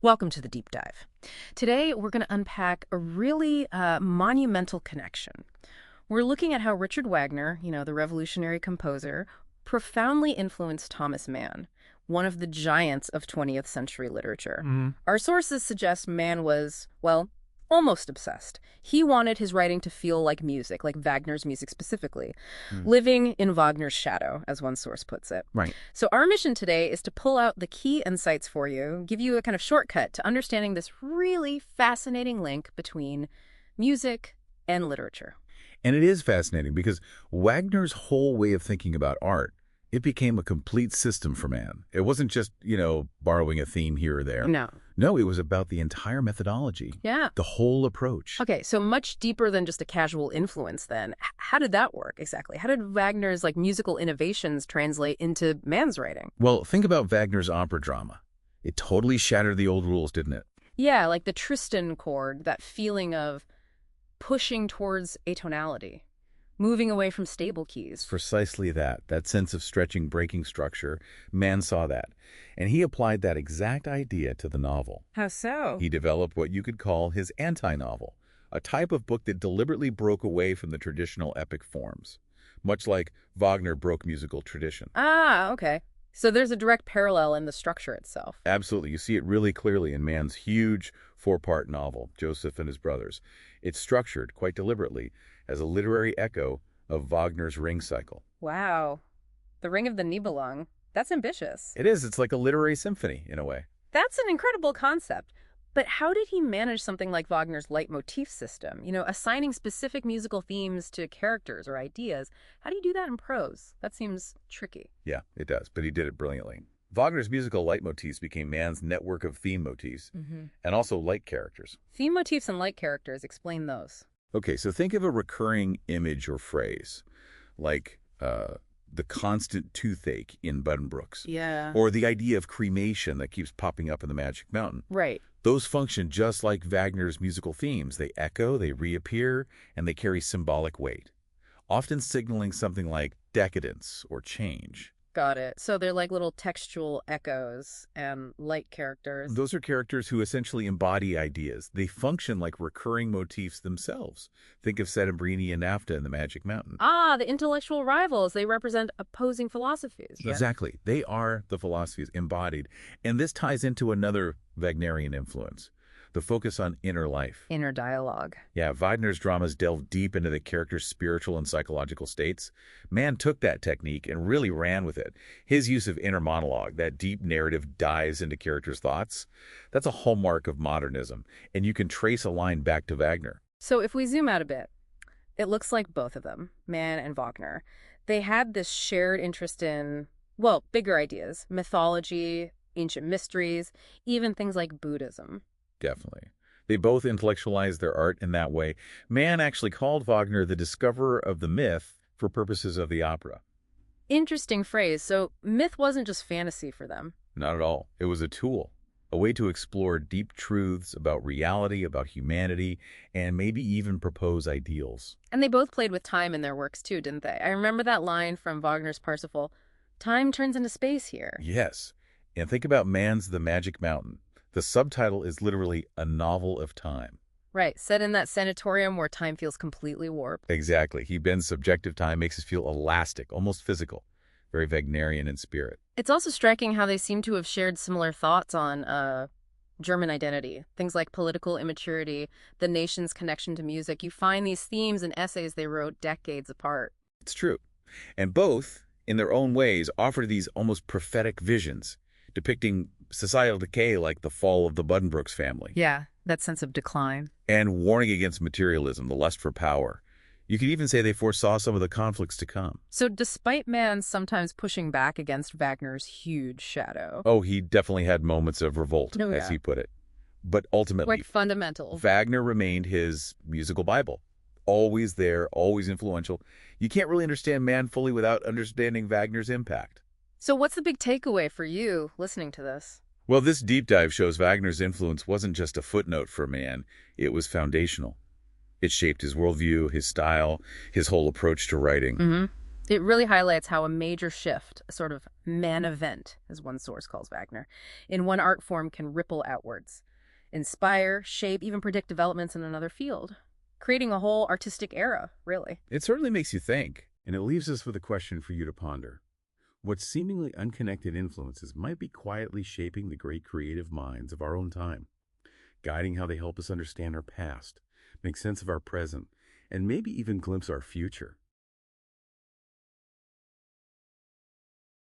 Welcome to the deep dive. Today, we're going to unpack a really monumental connection. We're looking at how Richard Wagner, the revolutionary composer, profoundly influenced Thomas Mann, one of the giants of 20th century literature. Our sources suggest Mann was, well, almost obsessed. He wanted his writing to feel like music, like Wagner's music specifically, living in Wagner's shadow, as one source puts it. Right. So our mission today is to pull out the key insights for you, give you a kind of shortcut to understanding this really fascinating link between music and literature. And it is fascinating because Wagner's whole way of thinking about art, it became a complete system for Mann. It wasn't just, borrowing a theme here or there. No, it was about the entire methodology. Yeah. The whole approach. Okay, so much deeper than just a casual influence then. How did that work exactly? How did Wagner's musical innovations translate into Mann's writing? Well, think about Wagner's opera drama. It totally shattered the old rules, didn't it? Yeah, like the Tristan chord, that feeling of pushing towards atonality, moving away from stable keys. Precisely that sense of stretching, breaking structure. Mann saw that. And he applied that exact idea to the novel. How so? He developed what you could call his anti-novel, a type of book that deliberately broke away from the traditional epic forms, much like Wagner broke musical tradition. Ah, okay. So there's a direct parallel in the structure itself. Absolutely. You see it really clearly in Mann's huge four-part novel, Joseph and His Brothers. It's structured, quite deliberately, as a literary echo of Wagner's Ring cycle. Wow. The Ring of the Nibelung. That's ambitious. It is. It's like a literary symphony, in a way. That's an incredible concept. But how did he manage something like Wagner's leitmotif system? Assigning specific musical themes to characters or ideas. How do you do that in prose? That seems tricky. Yeah, it does, but he did it brilliantly. Wagner's musical leitmotifs became Mann's network of theme motifs, and also light characters. Theme motifs and light characters, explain those. Okay, so think of a recurring image or phrase, like the constant toothache in Buddenbrooks. Yeah. Or the idea of cremation that keeps popping up in the Magic Mountain. Right. Those function just like Wagner's musical themes. They echo, they reappear, and they carry symbolic weight, often signaling something like decadence or change. Got it. So they're like little textual echoes and light characters. Those are characters who essentially embody ideas. They function like recurring motifs themselves. Think of Settembrini and Nafta in the Magic Mountain. Ah, the intellectual rivals. They represent opposing philosophies. Yeah? Exactly. They are the philosophies embodied. And this ties into another Wagnerian influence, the focus on inner life. Inner dialogue. Yeah, Wagner's dramas delve deep into the character's spiritual and psychological states. Mann took that technique and really ran with it. His use of inner monologue, that deep narrative dives into characters' thoughts, that's a hallmark of modernism, and you can trace a line back to Wagner. So if we zoom out a bit, it looks like both of them, Mann and Wagner, they had this shared interest in, well, bigger ideas, mythology, ancient mysteries, even things like Buddhism. Definitely. They both intellectualized their art in that way. Mann actually called Wagner the discoverer of the myth for purposes of the opera. Interesting phrase. So myth wasn't just fantasy for them. Not at all. It was a tool, a way to explore deep truths about reality, about humanity, and maybe even propose ideals. And they both played with time in their works too, didn't they? I remember that line from Wagner's Parsifal, time turns into space here. Yes. And think about Mann's The Magic Mountain. The subtitle is literally a novel of time. Right, set in that sanatorium where time feels completely warped. Exactly. He bends subjective time, makes us feel elastic, almost physical, very Wagnerian in spirit. It's also striking how they seem to have shared similar thoughts on German identity, things like political immaturity, the nation's connection to music. You find these themes in essays they wrote decades apart. It's true. And both, in their own ways, offer these almost prophetic visions, depicting societal decay like the fall of the Buddenbrooks family. Yeah, that sense of decline. And warning against materialism, the lust for power. You could even say they foresaw some of the conflicts to come. So despite Mann sometimes pushing back against Wagner's huge shadow. Oh, he definitely had moments of revolt, Oh, yeah. as he put it. But ultimately, Like fundamental. Wagner remained his musical Bible. Always there, always influential. You can't really understand Mann fully without understanding Wagner's impact. So what's the big takeaway for you listening to this? Well, this deep dive shows Wagner's influence wasn't just a footnote for Mann. It was foundational. It shaped his worldview, his style, his whole approach to writing. It really highlights how a major shift, a sort of Mann event, as one source calls Wagner, in one art form can ripple outwards, inspire, shape, even predict developments in another field, creating a whole artistic era, really. It certainly makes you think. And it leaves us with a question for you to ponder. What seemingly unconnected influences might be quietly shaping the great creative minds of our own time, guiding how they help us understand our past, make sense of our present, and maybe even glimpse our future?